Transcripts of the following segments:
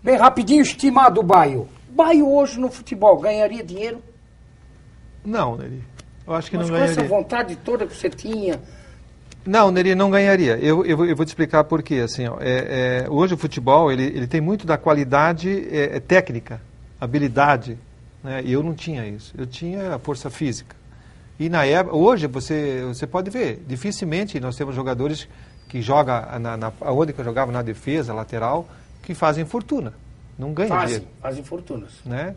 Bem rapidinho, estimado Baio. Baio hoje no futebol ganharia dinheiro? Não, Neri. Eu acho que Mas não com ganharia. essa vontade toda que você tinha... Não, Neri, não ganharia. Eu vou te explicar por quê. Assim, ó, hoje o futebol ele tem muito da qualidade técnica, habilidade. Né? E eu não tinha isso. Eu tinha a força física. E na época, hoje você pode ver, dificilmente nós temos jogadores que jogam, onde que eu jogava, na defesa, lateral, que fazem fortuna. Não ganham dinheiro. Fazem fortunas. Né?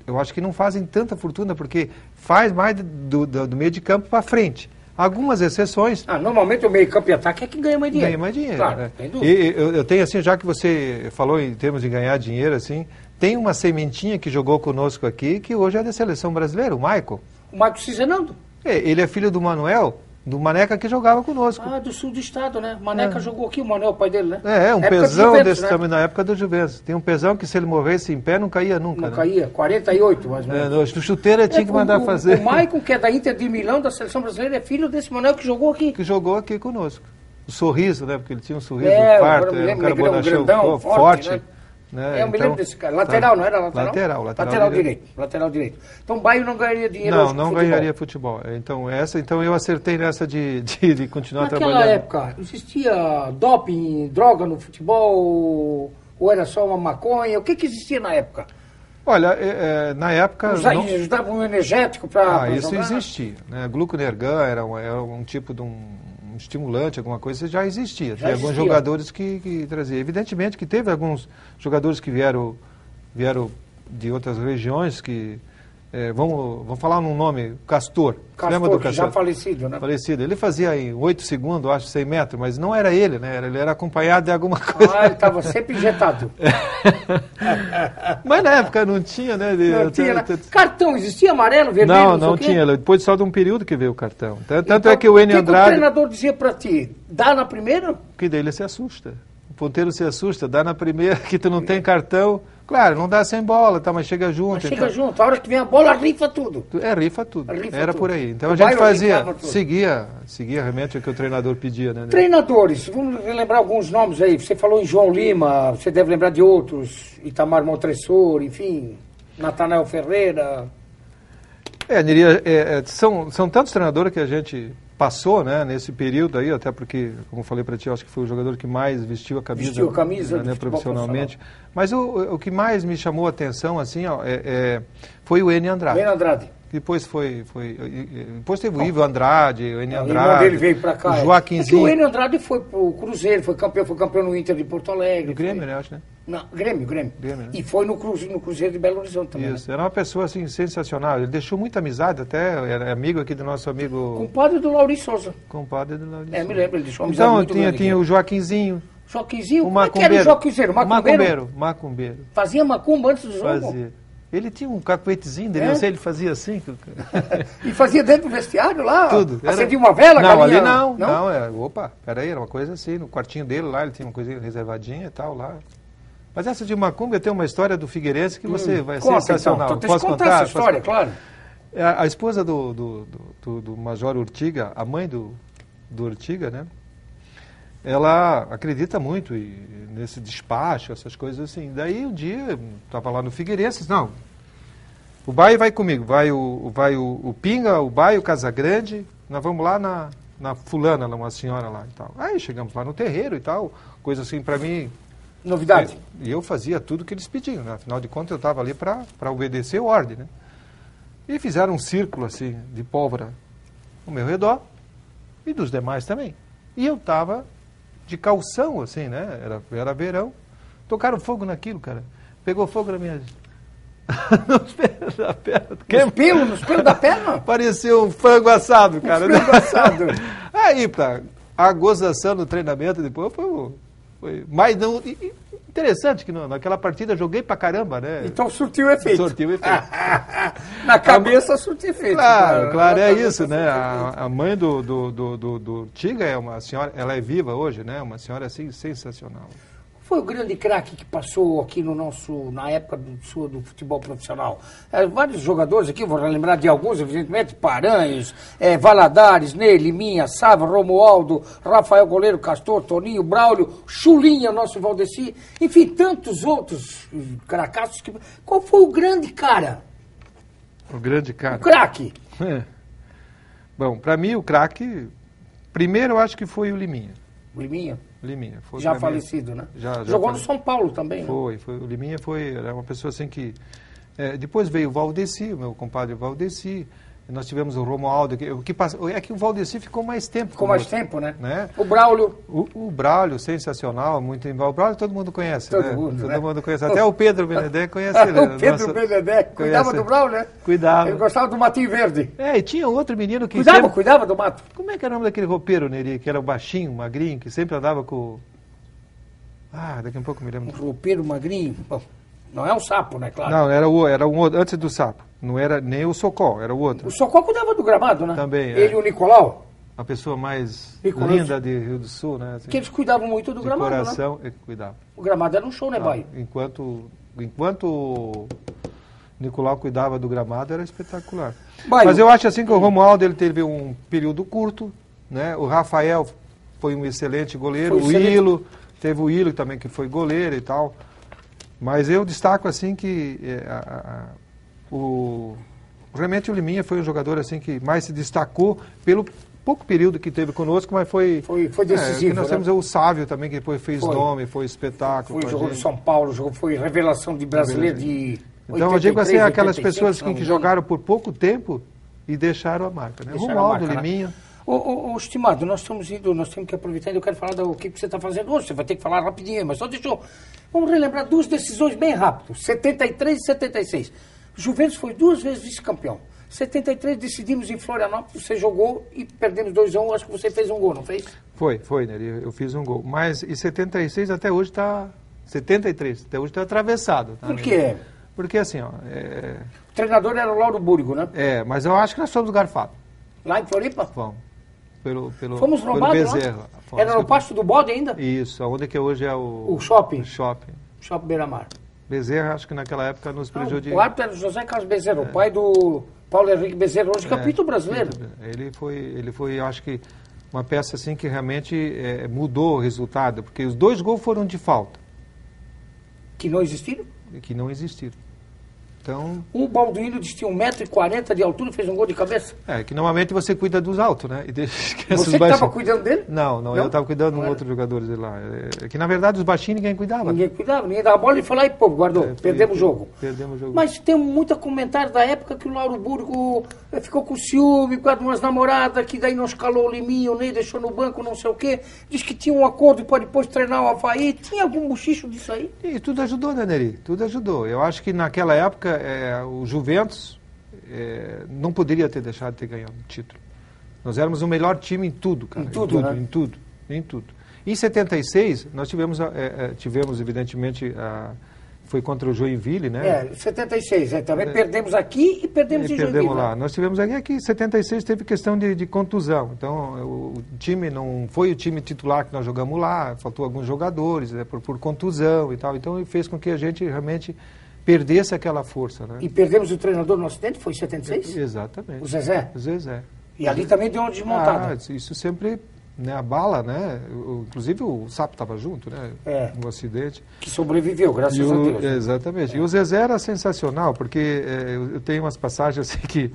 Eu acho que não fazem tanta fortuna, porque faz mais do meio de campo para frente. Algumas exceções. Normalmente o meio campo e ataque é que ganha mais dinheiro. Ganha mais dinheiro. Claro, Né? tem dúvida. E eu tenho assim, já que você falou em termos de ganhar dinheiro, assim, tem uma sementinha que jogou conosco aqui, que hoje é da seleção brasileira, o Michael. O Marco Cizenando. Ele é filho do Manuel, do Maneca que jogava conosco. Do sul do estado, né? Maneca jogou aqui, o Manuel, o pai dele, né? Um época pesão Juventus, desse né? também, na época do Juventus. Tem um pesão que se ele morresse em pé não caía nunca. Não caía, 48 mais ou menos. O chuteiro tinha que mandar fazer. O Maicon, que é da Inter de Milão, da seleção brasileira, é filho desse Manuel que jogou aqui. Que jogou aqui conosco. O sorriso, né? Porque ele tinha um sorriso agora farto, eu me era um lembro, cara bonachão, grandão, forte. né? Né? Eu me lembro desse cara. Lateral, não era lateral? Lateral direito. Lateral direito. Então o Baio não ganharia dinheiro hoje não futebol. ganharia futebol. Então eu acertei nessa de continuar trabalhando. Naquela época, existia doping, droga no futebol? Ou era só uma maconha? O que existia na época? Olha, na época... Eles davam um energético para isso jogar? existia. Né? Gluconergan era um tipo de um estimulante, alguma coisa, já existia. Tem alguns jogadores que traziam. Evidentemente que teve alguns jogadores que vieram de outras regiões que... vamos falar num nome, Castor. Lembra do Castor? Já falecido, né? Falecido. Ele fazia em 8 segundos, acho, 100 metros, mas não era ele, né? Ele era acompanhado de alguma coisa. Ele estava sempre injetado. Mas na época não tinha, né? Não tinha, né? Cartão, existia amarelo, vermelho? Não tinha. Depois só de um período que veio o cartão. Tanto então, é que o Enio Andrade... O treinador dizia para ti, dá na primeira? Que daí ele se assusta. O ponteiro se assusta, dá na primeira que tu não tem cartão. Claro, não dá sem bola, tá, mas chega junto. Mas chega junto, a hora que vem a bola, rifa tudo. Rifa tudo. Era tudo. por aí. Então a gente seguia realmente o que o treinador pedia, né? Treinadores, vamos lembrar alguns nomes aí. Você falou em João Lima, você deve lembrar de outros, Itamar Montresor, enfim, Natanael Ferreira. São tantos treinadores que a gente passou, né, nesse período aí, até porque, como eu falei para ti, eu acho que foi o jogador que mais vestiu a camisa, né, profissionalmente. Mas o que mais me chamou a atenção, assim, foi o Enio Andrade. Enio Andrade. Depois depois teve o Ivo Andrade, o Enio Andrade. O irmão dele veio para cá. O Joaquinzinho. O Enio Andrade foi pro Cruzeiro, foi campeão no Inter de Porto Alegre. No Grêmio, né, acho, né? Não, Grêmio. Né? E foi no Cruzeiro de Belo Horizonte também. Isso, era uma pessoa assim, sensacional. Ele deixou muita amizade, até era amigo aqui do nosso amigo... Compadre do Lauri Souza. Compadre do Lauri Souza. Me lembro, ele deixou amizade muito grande. Então, tinha o Joaquinzinho. Joaquinzinho? O Como é que era o Joaquinzinho? Macumbeiro. Fazia macumba antes do jogo? Fazia. Ele tinha um cacuetezinho dele, eu sei, ele fazia assim. E fazia dentro do vestiário lá? Tudo. Acendia uma vela? Não, galinha, ali não. Opa, peraí, era uma coisa assim, no quartinho dele lá, ele tinha uma coisinha reservadinha e tal lá. Mas essa de macumba tem uma história do Figueirense que você vai ser sensacional. Então. Posso contar essa história, claro. A esposa do Major Urtiga, a mãe do Urtiga, né? Ela acredita muito nesse despacho, essas coisas assim. Daí um dia, estava lá no Figueirense, não, o Baio vai comigo, vai o Pinga, o Baio, o Casagrande, nós vamos lá na fulana, uma senhora lá e tal. Aí chegamos lá no terreiro e tal, coisa assim para mim... Novidade. E eu fazia tudo que eles pediam, né? Afinal de contas eu estava ali para obedecer a ordem, né? E fizeram um círculo assim, de pólvora ao meu redor e dos demais também. E eu estava... de calção, assim, né? Era verão. Tocaram fogo naquilo, cara. Pegou fogo na minha... nos pelos da perna. Nos pelos da perna? Parecia um frango assado, cara. Frango assado. Aí, a gozação do treinamento depois foi... Mas não... Interessante que naquela partida eu joguei pra caramba, né? Então surtiu efeito. Surtiu efeito. Na cabeça surtiu efeito. Claro, é isso, né? A mãe do Tiga é uma senhora, ela é viva hoje, né? Uma senhora assim sensacional. foi o grande craque que passou aqui no nosso, na época do futebol profissional? Vários jogadores aqui, vou relembrar de alguns, evidentemente, Paranhos, Valadares, Ney, Liminha, Sávio, Romualdo, Rafael Goleiro, Castor, Toninho, Braulio, Chulinha, nosso Valdeci, enfim, tantos outros cracaços. Qual foi o grande cara? O grande cara? O craque. Bom, para mim o craque, primeiro eu acho que foi o Liminha. O Liminha? Liminha. Foi já falecido, né? Já jogou no São Paulo também, né? O Liminha era uma pessoa assim que... depois veio o Valdeci, o meu compadre Valdeci. Nós tivemos o Romualdo, é que o Valdeci ficou mais tempo. Ficou mais tempo, né? O Braulio. O Braulio, sensacional, muito em O Braulio todo mundo conhece, todo mundo, Todo mundo conhece. Até o Pedro Benedé conhece ele. O Pedro Benedé, cuidava do Braulio, né? Cuidava. Ele gostava do matinho verde. E tinha outro menino que... Cuidava do mato. Como é que era o nome daquele roupeiro, Neri, que era o baixinho, magrinho, que sempre andava com... daqui a pouco me lembro. Um roupeiro magrinho. Bom, não é um sapo, né? Claro. Não, era um outro, antes do sapo. Não era nem o Socó, era o outro. O Socó cuidava do gramado, né? Também, Ele e o Nicolau. A pessoa mais linda de Rio do Sul, né? Assim, que eles cuidavam muito do gramado, coração, né? Ele cuidava. O gramado era um show, né, Baio? Enquanto o Nicolau cuidava do gramado, era espetacular. Baio. Mas eu acho assim que o Romualdo, ele teve um período curto, né? O Rafael foi um excelente goleiro. Ilo, teve o Ilo também, que foi goleiro e tal. Mas eu destaco assim que realmente o Liminha foi um jogador assim que mais se destacou pelo pouco período que teve conosco, mas foi decisivo. Nós temos o Sávio também, que depois fez nome, foi espetáculo. Jogou no São Paulo, foi revelação de brasileiro de 83, então eu digo assim, aquelas 85, pessoas que jogaram por pouco tempo e deixaram a marca, né? Romualdo, Liminha. Né? Estimado, nós temos que aproveitar, eu quero falar do que você está fazendo hoje, você vai ter que falar rapidinho, mas só vamos relembrar duas decisões bem rápido, 73 e 76. Juventus foi 2 vezes vice-campeão. 73 decidimos em Florianópolis, você jogou e perdemos 2-1, acho que você fez um gol, não fez? Foi, né? Eu fiz um gol. Mas em 76 até hoje está... 73, até hoje está atravessado. Tá, por quê? Porque assim, ó... O treinador era o Lauro Búrigo, né? Mas eu acho que nós fomos garfados. Lá em Floripa? Fomos. Fomos roubados lá? Era no Pasto do Bode ainda? Isso, onde que hoje é o shopping? Shopping Beira-Mar. Bezerra, acho que naquela época nos prejudicou. O árbitro era José Carlos Bezerra, o pai do Paulo Henrique Bezerra, hoje capítulo brasileiro. Ele foi, eu acho que, uma peça assim que realmente mudou o resultado, porque os 2 gols foram de falta. Que não existiram? Que não existiram. Então... O Balduino tinha 1,40 m de altura e fez um gol de cabeça. Que normalmente você cuida dos altos, né? E você que estava cuidando dele? Não, eu estava cuidando de outros jogadores de lá. Que na verdade os baixinhos ninguém cuidava. Ninguém dava a bola e foi lá e pô, guardou. Perdemos o jogo. Perdemos o jogo. Mas tem muito comentário da época que o Lauro Búrigo ficou com ciúme por causa de umas namoradas, que daí não escalou o Liminha, nem deixou no banco, não sei o quê. Diz que tinha um acordo para depois treinar o Avaí. Tinha algum bochicho disso aí? E tudo ajudou, né, Neri? Tudo ajudou. Eu acho que naquela época o Juventus não poderia ter deixado de ter ganhado o título. Nós éramos o melhor time em tudo, cara. Em tudo. Em 76, nós tivemos evidentemente, foi contra o Joinville, né? 76, também perdemos aqui e perdemos em Joinville. Perdemos lá. Nós tivemos aqui, em 76 teve questão de contusão. Então, o time não foi o time titular que nós jogamos lá, faltou alguns jogadores, por contusão e tal. Então, fez com que a gente realmente perdesse aquela força, né? E perdemos o treinador no acidente, foi em 76? Exatamente. O Zezé? O Zezé. E ali também deu uma desmontada. Isso sempre, né, abala, né? Inclusive o Sapo estava junto, né? No acidente. Que sobreviveu, graças a Deus. Exatamente. E o Zezé era sensacional, porque eu tenho umas passagens assim que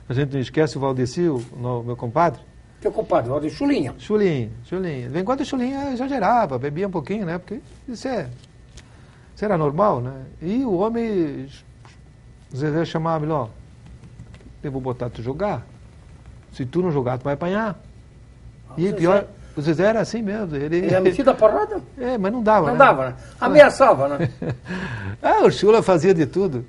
a gente não esquece, o Valdeci, meu compadre. Teu compadre, o Chulinha. Chulinha. Vem quando o Chulinha exagerava, bebia um pouquinho, né? Porque isso era normal, né? E o homem, o Zezé chamava ele, ó, eu vou botar tu jogar. Se tu não jogar, tu vai apanhar. E pior, o Zezé era assim mesmo. Ele era metido a porrada? Mas não dava, Não dava, né? Ameaçava, né? O Chula fazia de tudo.